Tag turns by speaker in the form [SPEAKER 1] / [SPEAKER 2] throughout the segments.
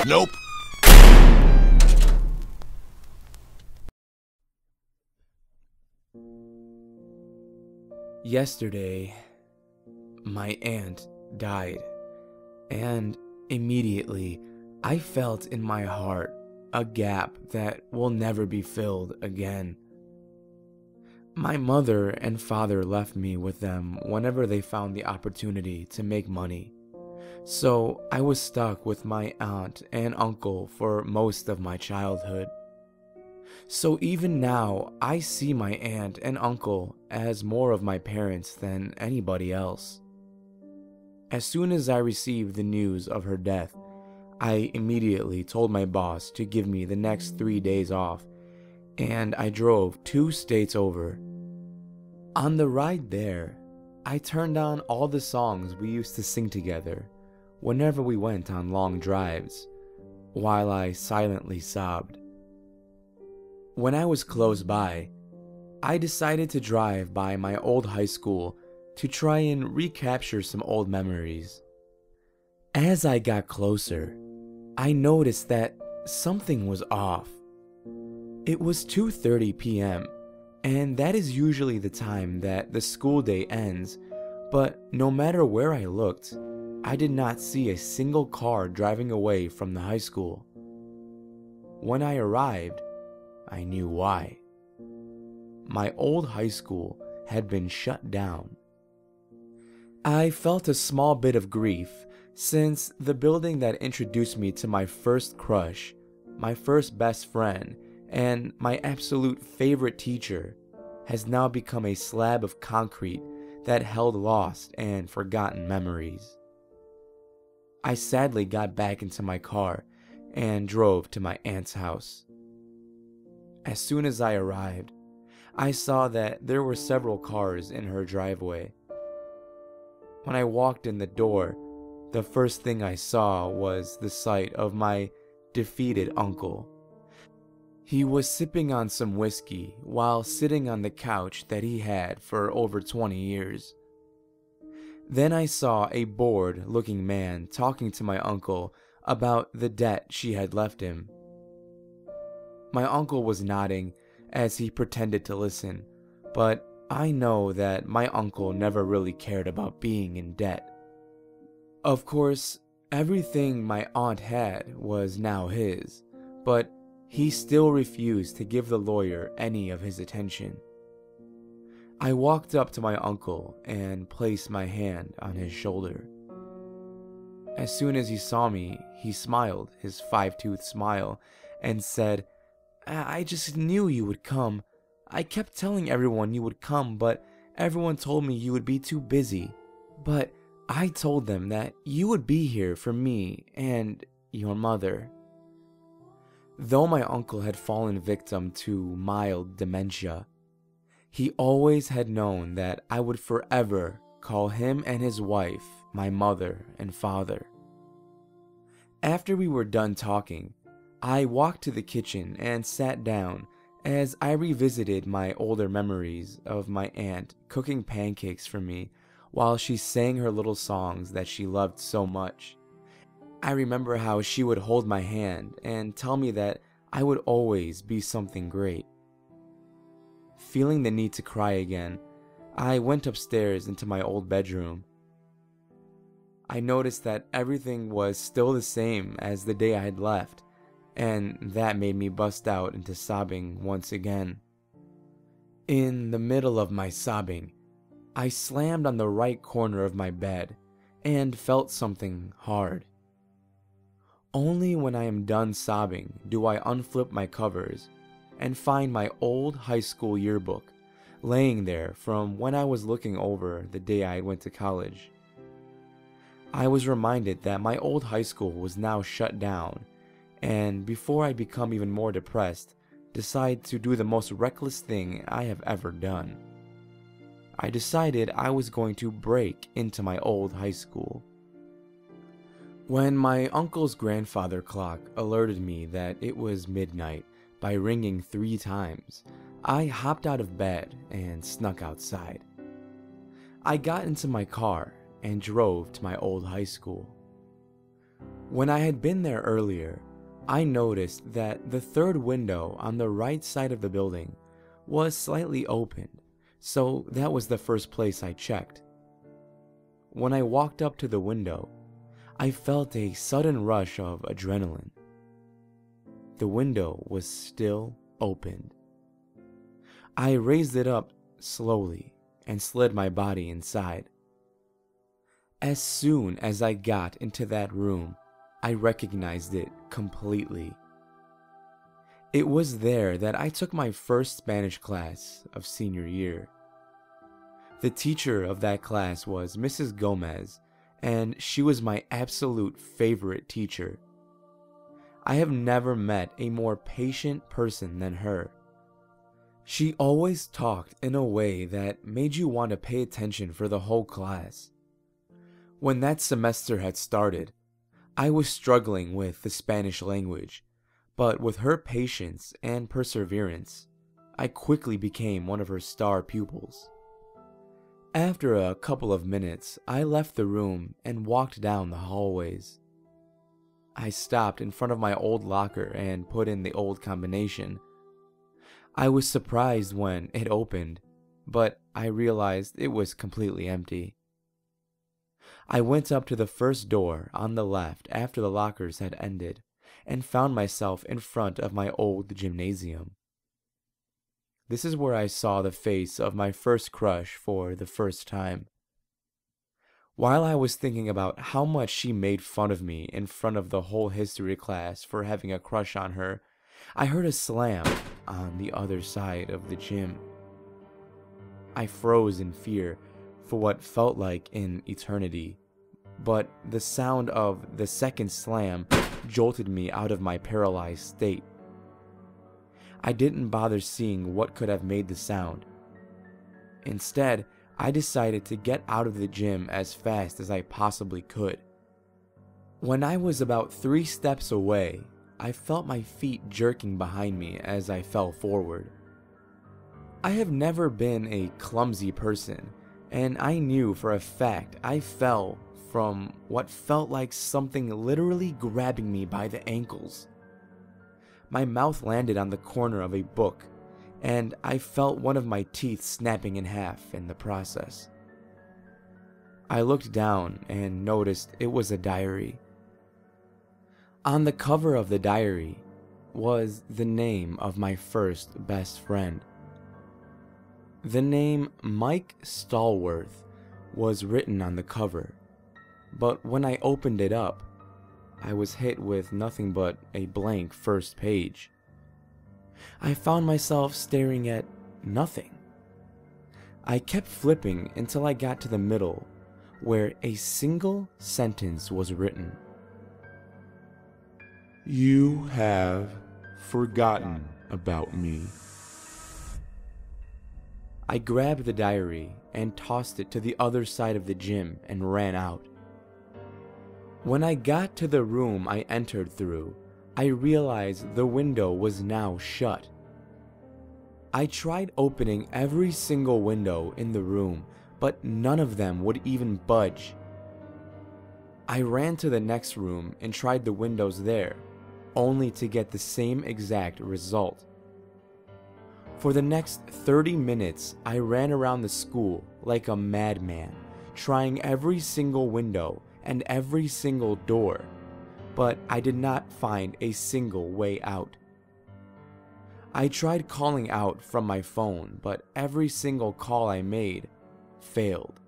[SPEAKER 1] Nope.
[SPEAKER 2] Yesterday, my aunt died, and immediately I felt in my heart a gap that will never be filled again. My mother and father left me with them whenever they found the opportunity to make money, so I was stuck with my aunt and uncle for most of my childhood. So even now, I see my aunt and uncle as more of my parents than anybody else. As soon as I received the news of her death, I immediately told my boss to give me the next 3 days off, and I drove 2 states over. On the ride there, I turned on all the songs we used to sing together whenever we went on long drives, while I silently sobbed. When I was close by, I decided to drive by my old high school to try and recapture some old memories. As I got closer, I noticed that something was off. It was 2:30 p.m., and that is usually the time that the school day ends, but no matter where I looked, I did not see a single car driving away from the high school. When I arrived, I knew why. My old high school had been shut down. I felt a small bit of grief since the building that introduced me to my first crush, my first best friend, and my absolute favorite teacher has now become a slab of concrete that held lost and forgotten memories. I sadly got back into my car and drove to my aunt's house. As soon as I arrived, I saw that there were several cars in her driveway. When I walked in the door, the first thing I saw was the sight of my defeated uncle. He was sipping on some whiskey while sitting on the couch that he had for over 20 years. Then I saw a bored-looking man talking to my uncle about the debt she had left him. My uncle was nodding as he pretended to listen, but I know that my uncle never really cared about being in debt. Of course, everything my aunt had was now his, but he still refused to give the lawyer any of his attention. I walked up to my uncle and placed my hand on his shoulder. As soon as he saw me, he smiled his five-toothed smile and said, "I just knew you would come. I kept telling everyone you would come, but everyone told me you would be too busy. But I told them that you would be here for me and your mother." Though my uncle had fallen victim to mild dementia, he always had known that I would forever call him and his wife my mother and father. After we were done talking, I walked to the kitchen and sat down as I revisited my older memories of my aunt cooking pancakes for me while she sang her little songs that she loved so much. I remember how she would hold my hand and tell me that I would always be something great. Feeling the need to cry again, I went upstairs into my old bedroom. I noticed that everything was still the same as the day I had left, and that made me bust out into sobbing once again. In the middle of my sobbing, I slammed on the right corner of my bed and felt something hard. Only when I am done sobbing do I unflip my covers and find my old high school yearbook laying there from when I was looking over the day I went to college. I was reminded that my old high school was now shut down, and before I become even more depressed, decide to do the most reckless thing I have ever done. I decided I was going to break into my old high school. When my uncle's grandfather clock alerted me that it was midnight by ringing 3 times, I hopped out of bed and snuck outside. I got into my car and drove to my old high school. When I had been there earlier, I noticed that the third window on the right side of the building was slightly opened, so that was the first place I checked. When I walked up to the window, I felt a sudden rush of adrenaline. The window was still opened. I raised it up slowly and slid my body inside. As soon as I got into that room, I recognized it completely. It was there that I took my first Spanish class of senior year. The teacher of that class was Mrs. Gomez, and she was my absolute favorite teacher. I have never met a more patient person than her. She always talked in a way that made you want to pay attention for the whole class. When that semester had started, I was struggling with the Spanish language, but with her patience and perseverance, I quickly became one of her star pupils. After a couple of minutes, I left the room and walked down the hallways. I stopped in front of my old locker and put in the old combination. I was surprised when it opened, but I realized it was completely empty. I went up to the first door on the left after the lockers had ended and found myself in front of my old gymnasium. This is where I saw the face of my first crush for the first time. While I was thinking about how much she made fun of me in front of the whole history class for having a crush on her, I heard a slam on the other side of the gym. I froze in fear for what felt like an eternity, but the sound of the second slam jolted me out of my paralyzed state. I didn't bother seeing what could have made the sound. Instead, I decided to get out of the gym as fast as I possibly could. When I was about 3 steps away, I felt my feet jerking behind me as I fell forward. I have never been a clumsy person, and I knew for a fact I fell from what felt like something literally grabbing me by the ankles. My mouth landed on the corner of a book, and I felt one of my teeth snapping in half in the process. I looked down and noticed it was a diary. On the cover of the diary was the name of my first best friend. The name Mike Stallworth was written on the cover, but when I opened it up, I was hit with nothing but a blank first page. I found myself staring at nothing. I kept flipping until I got to the middle, where a single sentence was written.
[SPEAKER 1] You have forgotten about me.
[SPEAKER 2] I grabbed the diary and tossed it to the other side of the gym and ran out. When I got to the room I entered through, I realized the window was now shut. I tried opening every single window in the room, but none of them would even budge. I ran to the next room and tried the windows there, only to get the same exact result. For the next 30 minutes, I ran around the school like a madman, trying every single window and every single door, but I did not find a single way out. I tried calling out from my phone, but every single call I made failed.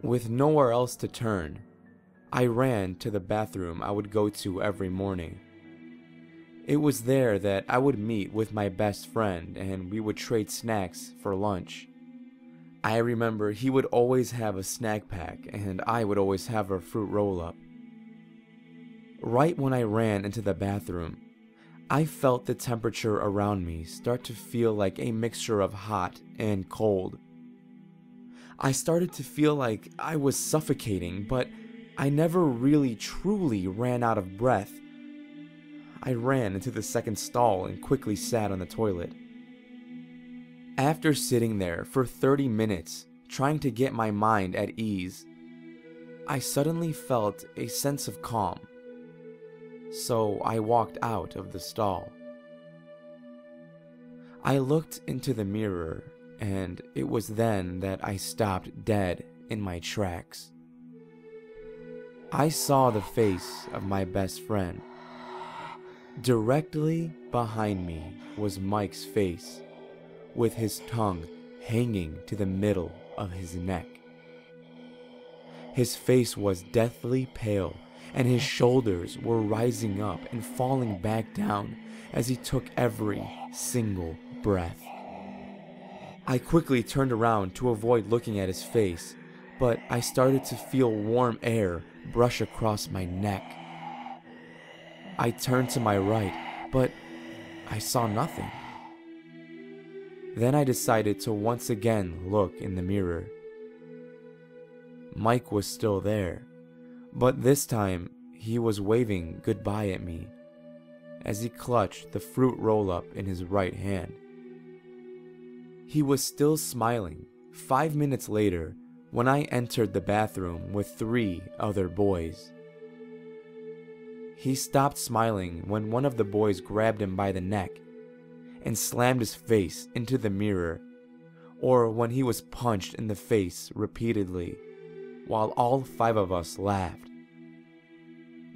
[SPEAKER 2] With nowhere else to turn, I ran to the bathroom I would go to every morning. It was there that I would meet with my best friend and we would trade snacks for lunch. I remember he would always have a snack pack and I would always have a fruit roll-up. Right when I ran into the bathroom, I felt the temperature around me start to feel like a mixture of hot and cold. I started to feel like I was suffocating, but I never really truly ran out of breath. I ran into the second stall and quickly sat on the toilet. After sitting there for 30 minutes, trying to get my mind at ease, I suddenly felt a sense of calm. So I walked out of the stall. I looked into the mirror, and it was then that I stopped dead in my tracks. I saw the face of my best friend. Directly behind me was Mike's face, with his tongue hanging to the middle of his neck. His face was deathly pale, and his shoulders were rising up and falling back down as he took every single breath. I quickly turned around to avoid looking at his face, but I started to feel warm air brush across my neck. I turned to my right, but I saw nothing. Then I decided to once again look in the mirror. Mike was still there, but this time he was waving goodbye at me as he clutched the fruit roll-up in his right hand. He was still smiling 5 minutes later when I entered the bathroom with 3 other boys. He stopped smiling when one of the boys grabbed him by the neck and slammed his face into the mirror, or when he was punched in the face repeatedly, while all 5 of us laughed.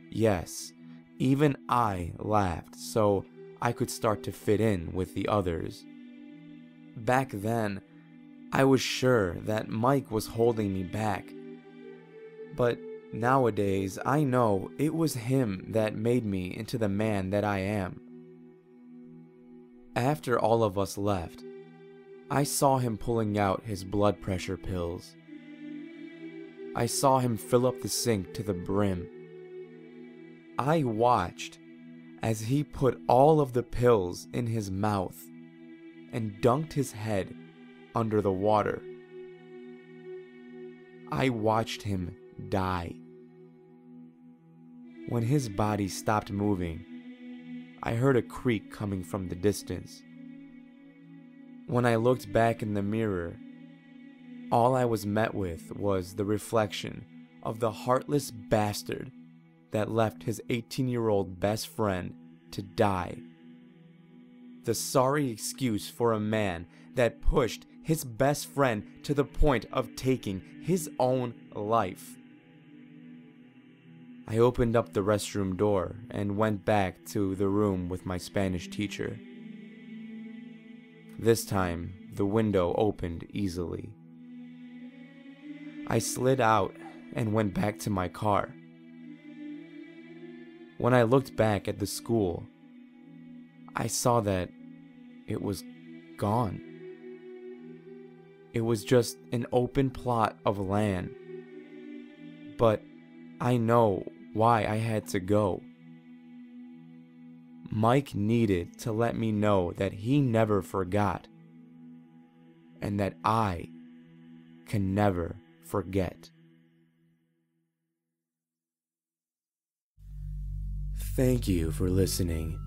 [SPEAKER 2] Yes, even I laughed so I could start to fit in with the others. Back then, I was sure that Mike was holding me back, but nowadays I know it was him that made me into the man that I am. After all of us left, I saw him pulling out his blood pressure pills. I saw him fill up the sink to the brim. I watched as he put all of the pills in his mouth and dunked his head under the water. I watched him die. When his body stopped moving, I heard a creak coming from the distance. When I looked back in the mirror, all I was met with was the reflection of the heartless bastard that left his 18-year-old best friend to die. The sorry excuse for a man that pushed his best friend to the point of taking his own life. I opened up the restroom door and went back to the room with my Spanish teacher. This time, the window opened easily. I slid out and went back to my car. When I looked back at the school, I saw that it was gone. It was just an open plot of land. But I know why I had to go. Mike needed to let me know that he never forgot, and that I can never forget. Thank you for listening.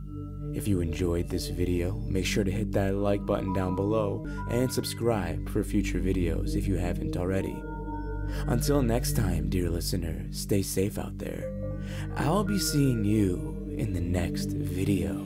[SPEAKER 2] If you enjoyed this video, make sure to hit that like button down below and subscribe for future videos if you haven't already. Until next time, dear listener, stay safe out there. I'll be seeing you in the next video.